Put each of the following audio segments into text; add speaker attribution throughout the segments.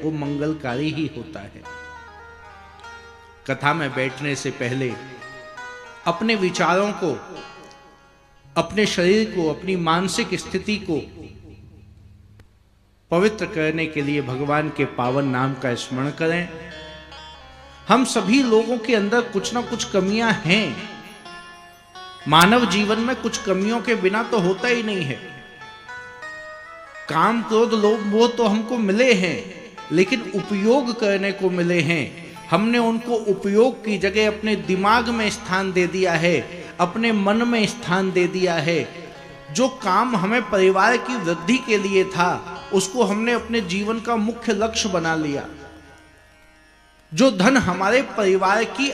Speaker 1: वो मंगलकारी ही होता है। कथा में बैठने से पहले अपने विचारों को, अपने शरीर को, अपनी मानसिक स्थिति को पवित्र करने के लिए भगवान के पावन नाम का स्मरण करें। हम सभी लोगों के अंदर कुछ ना कुछ कमियां हैं। मानव जीवन में कुछ कमियों के बिना तो होता ही नहीं है। काम, क्रोध, लोभ, मोह तो हमको मिले हैं, लेकिन उपयोग करने को मिले हैं। हमने उनको उपयोग की जगह अपने दिमाग में स्थान दे दिया है, अपने मन में स्थान दे दिया है। जो काम हमें परिवार की वृद्धि के लिए था, उसको हमने अपने जीवन का मुख्य लक्ष्य बना लिया। जो धन हमारे परिवार की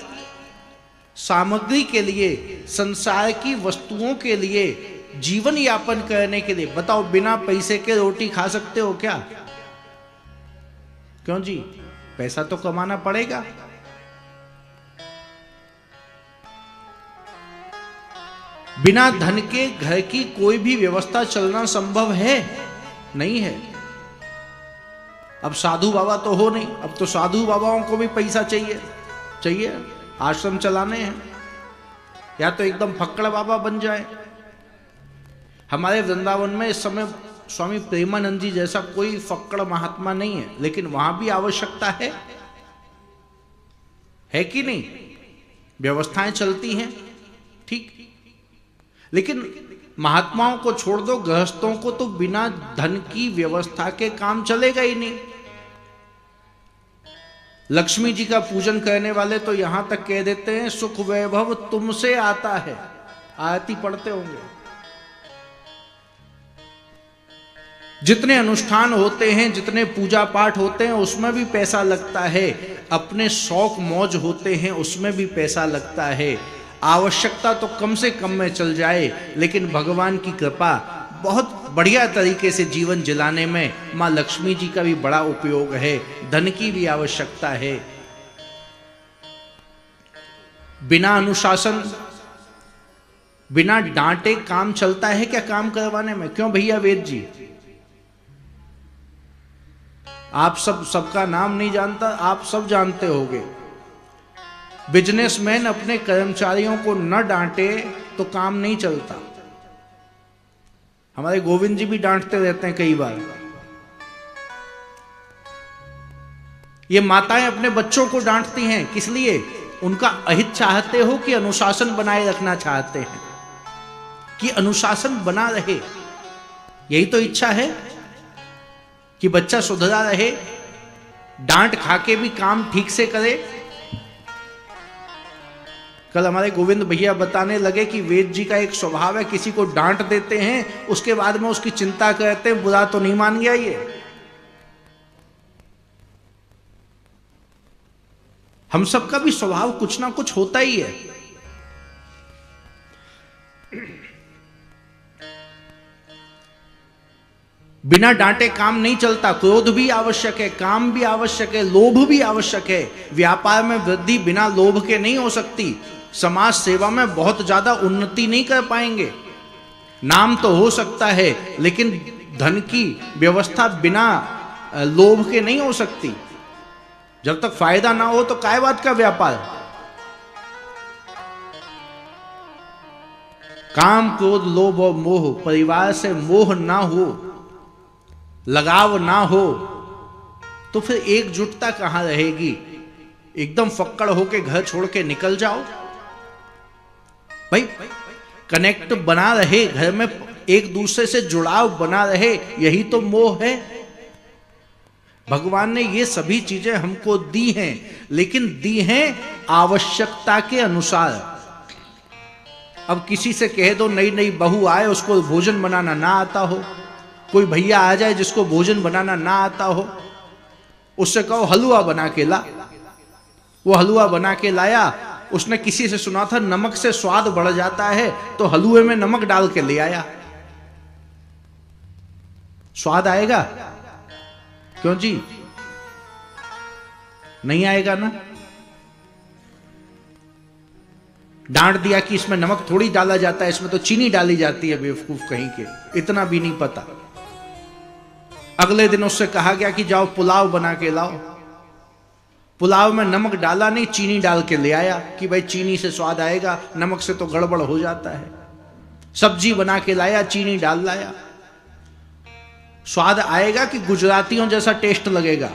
Speaker 1: सामग्री के लिए, संसार की वस्तुओं के लिए, जीवन यापन करने के लिए, बताओ बिना पैसे के रोटी खा सकते हो क्या? क्यों जी? पैसा तो कमाना पड़ेगा। बिना धन के घर की कोई भी व्यवस्था चलना संभव है? नहीं है। अब साधु बाबा तो हो नहीं, अब तो साधु बाबाओं को भी पैसा चाहिए, आश्रम चलाने हैं, या तो एकदम फक्कड़ बाबा बन जाए। हमारे वृंदावन में इस समय स्वामी प्रेमानंद जी जैसा कोई फक्कड़ महात्मा नहीं है, लेकिन वहां भी आवश्यकता है कि नहीं? व्यवस्थाएं चलती हैं, ठीक, लेकिन महात्माओं को छोड़ दो, गृहस्थों को तो बिना धन की व्यवस्था के काम चलेगा ही नहीं। लक्ष्मी जी का पूजन करने वाले तो यहां तक कह देते हैं, सुख वैभव तुमसे आता है। आरती पढ़ते होंगे। जितने अनुष्ठान होते हैं, जितने पूजा पाठ होते हैं, उसमें भी पैसा लगता है। अपने शौक मौज होते हैं, उसमें भी पैसा लगता है। आवश्यकता तो कम से कम में चल जाए, लेकिन भगवान की कृपा, बहुत बढ़िया तरीके से जीवन जिलाने में मां लक्ष्मी जी का भी बड़ा उपयोग है। धन की भी आवश्यकता है। बिना अनुशासन, बिना डांटे काम चलता है क्या काम करवाने में? क्यों भैया वेद जी? आप सबका नाम नहीं जानता, आप सब जानते होंगे। बिजनेसमैन अपने कर्मचारियों को न डांटे तो काम नहीं चलता। हमारे गोविंद जी भी डांटते रहते हैं कई बार। ये माताएं अपने बच्चों को डांटती हैं, किस लिए? उनका अहित चाहते हो कि अनुशासन बनाए रखना चाहते हैं, कि अनुशासन बना रहे? यही तो इच्छा है कि बच्चा सुधरा रहे, डांट खा के भी काम ठीक से करे। कल हमारे गोविंद भैया बताने लगे कि वेद जी का एक स्वभाव है, किसी को डांट देते हैं, उसके बाद में उसकी चिंता करते हैं, बुरा तो नहीं मान गया ये। हम सबका भी स्वभाव कुछ ना कुछ होता ही है। बिना डांटे काम नहीं चलता। क्रोध भी आवश्यक है, काम भी आवश्यक है, लोभ भी आवश्यक है। व्यापार में वृद्धि बिना लोभ के नहीं हो सकती। समाज सेवा में बहुत ज्यादा उन्नति नहीं कर पाएंगे। नाम तो हो सकता है, लेकिन धन की व्यवस्था बिना लोभ के नहीं हो सकती। जब तक फायदा ना हो तो काय बात का व्यापार? काम, क्रोध, लोभ और मोह, परिवार से मोह ना हो, लगाव ना हो, तो फिर एकजुटता कहां रहेगी? एकदम फक्कड़ होके घर छोड़ के निकल जाओ। भाई कनेक्ट बना रहे, घर में एक दूसरे से जुड़ाव बना रहे, यही तो मोह है। भगवान ने ये सभी चीजें हमको दी हैं, लेकिन दी हैं आवश्यकता के अनुसार। अब किसी से कह दो नई नई बहू आए, उसको भोजन बनाना ना आता हो, कोई भैया आ जाए जिसको भोजन बनाना ना आता हो, उससे कहो हलवा बना के ला। वो हलवा बना के लाया, उसने किसी से सुना था नमक से स्वाद बढ़ जाता है, तो हलवे में नमक डाल के ले आया। स्वाद आएगा? क्यों जी? नहीं आएगा ना। डांट दिया कि इसमें नमक थोड़ी डाला जाता है, इसमें तो चीनी डाली जाती है। बेवकूफ कहीं के, इतना भी नहीं पता। अगले दिन उससे कहा गया कि जाओ पुलाव बना के लाओ। पुलाव में नमक डाला नहीं, चीनी डाल के ले आया कि भाई चीनी से स्वाद आएगा, नमक से तो गड़बड़ हो जाता है। सब्जी बना के लाया, चीनी डाल लाया। स्वाद आएगा कि गुजरातियों जैसा टेस्ट लगेगा?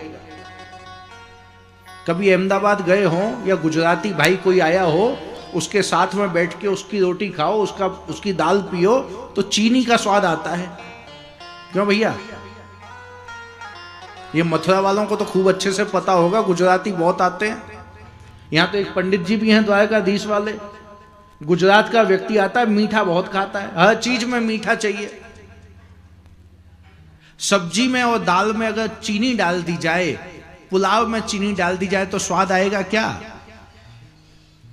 Speaker 1: कभी अहमदाबाद गए हो या गुजराती भाई कोई आया हो, उसके साथ में बैठ के उसकी रोटी खाओ, उसकी दाल पियो, तो चीनी का स्वाद आता है। क्यों भैया? ये मथुरा वालों को तो खूब अच्छे से पता होगा, गुजराती बहुत आते हैं। यहां तो एक पंडित जी भी हैं द्वारकाधीश वाले। गुजरात का व्यक्ति आता है, मीठा बहुत खाता है, हर चीज में मीठा चाहिए। सब्जी में और दाल में अगर चीनी डाल दी जाए, पुलाव में चीनी डाल दी जाए तो स्वाद आएगा क्या?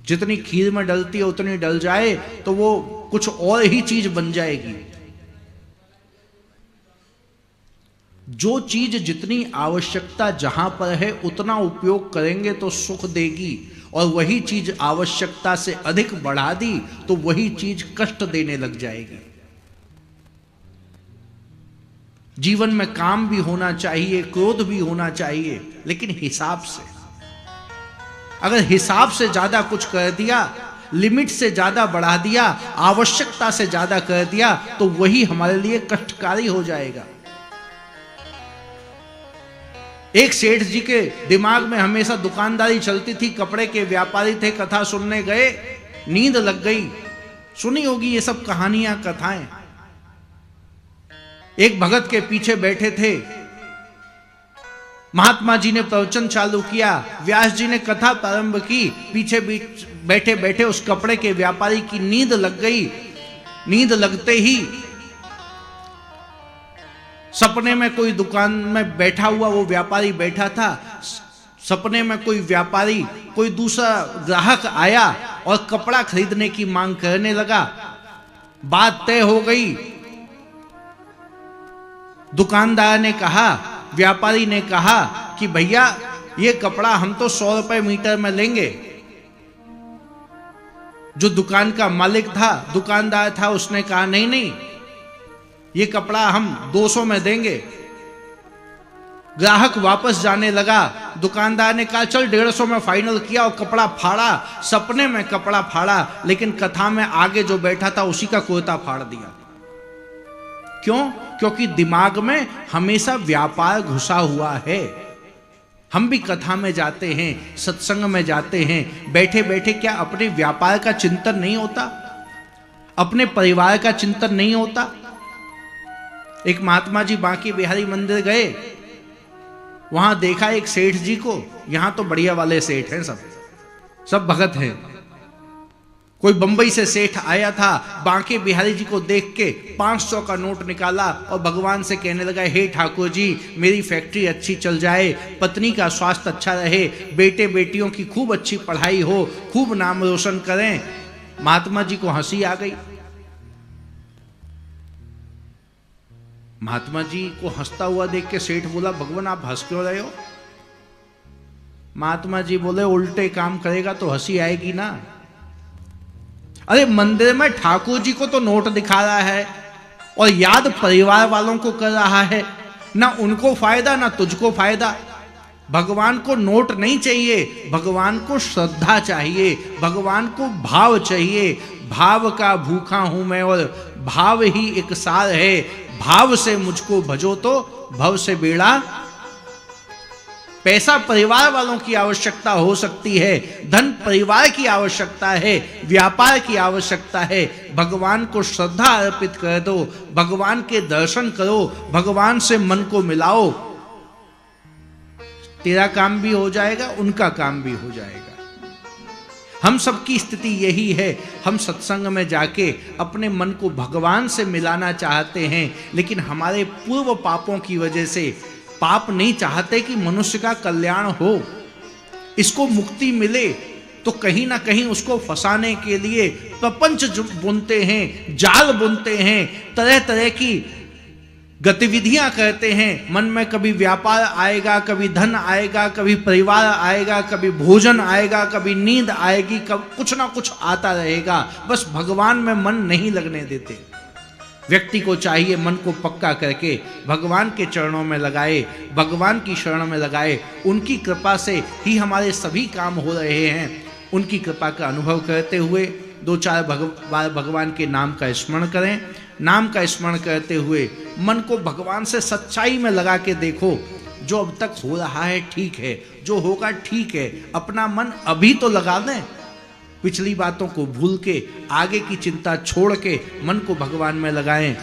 Speaker 1: जितनी खीर में डलती है उतनी डल जाए तो वो कुछ और ही चीज बन जाएगी। जो चीज जितनी आवश्यकता जहां पर है उतना उपयोग करेंगे तो सुख देगी, और वही चीज आवश्यकता से अधिक बढ़ा दी तो वही चीज कष्ट देने लग जाएगी। जीवन में काम भी होना चाहिए, क्रोध भी होना चाहिए, लेकिन हिसाब से। अगर हिसाब से ज्यादा कुछ कर दिया, लिमिट से ज्यादा बढ़ा दिया, आवश्यकता से ज्यादा कर दिया, तो वही हमारे लिए कष्टकारी हो जाएगा। एक सेठ जी के दिमाग में हमेशा दुकानदारी चलती थी, कपड़े के व्यापारी थे, कथा सुनने गए, नींद लग गई। सुनी होगी ये सब कहानियां, कथाएं। एक भगत के पीछे बैठे थे, महात्मा जी ने प्रवचन चालू किया, व्यास जी ने कथा प्रारंभ की, पीछे बैठे बैठे उस कपड़े के व्यापारी की नींद लग गई। नींद लगते ही सपने में कोई दुकान में बैठा हुआ वो व्यापारी बैठा था, सपने में कोई व्यापारी, कोई दूसरा ग्राहक आया और कपड़ा खरीदने की मांग करने लगा। बात तय हो गई। दुकानदार ने कहा, व्यापारी ने कहा कि भैया ये कपड़ा हम तो 100 रुपए मीटर में लेंगे। जो दुकान का मालिक था, दुकानदार था, उसने कहा नहीं नहीं, ये कपड़ा हम 200 में देंगे। ग्राहक वापस जाने लगा, दुकानदार ने कहा चल 150 में फाइनल किया और कपड़ा फाड़ा। सपने में कपड़ा फाड़ा, लेकिन कथा में आगे जो बैठा था उसी का कुर्ता फाड़ दिया। क्यों? क्योंकि दिमाग में हमेशा व्यापार घुसा हुआ है। हम भी कथा में जाते हैं, सत्संग में जाते हैं, बैठे बैठे क्या अपने व्यापार का चिंतन नहीं होता? अपने परिवार का चिंतन नहीं होता? एक महात्मा जी बांके बिहारी मंदिर गए, वहां देखा एक सेठ जी को। यहां तो बढ़िया वाले सेठ हैं, सब भगत हैं। कोई बंबई से सेठ आया था, बांके बिहारी जी को देख के 500 का नोट निकाला और भगवान से कहने लगा, हे ठाकुर जी, मेरी फैक्ट्री अच्छी चल जाए, पत्नी का स्वास्थ्य अच्छा रहे, बेटे बेटियों की खूब अच्छी पढ़ाई हो, खूब नाम रोशन करें। महात्मा जी को हंसी आ गई। महात्मा जी को हंसता हुआ देख के सेठ बोला, भगवान आप हंस क्यों रहे हो? महात्मा जी बोले, उल्टे काम करेगा तो हंसी आएगी ना। अरे मंदिर में ठाकुर जी को तो नोट दिखा रहा है और याद परिवार वालों को कर रहा है, ना उनको फायदा ना तुझको फायदा। भगवान को नोट नहीं चाहिए, भगवान को श्रद्धा चाहिए, भगवान को भाव चाहिए। भाव का भूखा हूं मैं और भाव ही एक सार है, भाव से मुझको भजो तो भव से बेड़ा। पैसा परिवार वालों की आवश्यकता हो सकती है, धन परिवार की आवश्यकता है, व्यापार की आवश्यकता है। भगवान को श्रद्धा अर्पित कर दो, भगवान के दर्शन करो, भगवान से मन को मिलाओ, तेरा काम भी हो जाएगा, उनका काम भी हो जाएगा। हम सबकी स्थिति यही है, हम सत्संग में जाके अपने मन को भगवान से मिलाना चाहते हैं, लेकिन हमारे पूर्व पापों की वजह से पाप नहीं चाहते कि मनुष्य का कल्याण हो, इसको मुक्ति मिले, तो कहीं ना कहीं उसको फंसाने के लिए प्रपंच बुनते हैं, जाल बुनते हैं, तरह तरह की गतिविधियां करते हैं। मन में कभी व्यापार आएगा, कभी धन आएगा, कभी परिवार आएगा, कभी भोजन आएगा, कभी नींद आएगी, कभी कुछ ना कुछ आता रहेगा। बस भगवान में मन नहीं लगने देते। व्यक्ति को चाहिए मन को पक्का करके भगवान के चरणों में लगाए, भगवान की शरण में लगाए। उनकी कृपा से ही हमारे सभी काम हो रहे हैं। उनकी कृपा का अनुभव करते हुए 2-4 बार भगवान के नाम का स्मरण करें। नाम का स्मरण करते हुए मन को भगवान से सच्चाई में लगा के देखो, जो अब तक हो रहा है ठीक है, जो होगा ठीक है। अपना मन अभी तो लगा दें, पिछली बातों को भूल के आगे की चिंता छोड़ के मन को भगवान में लगाएं।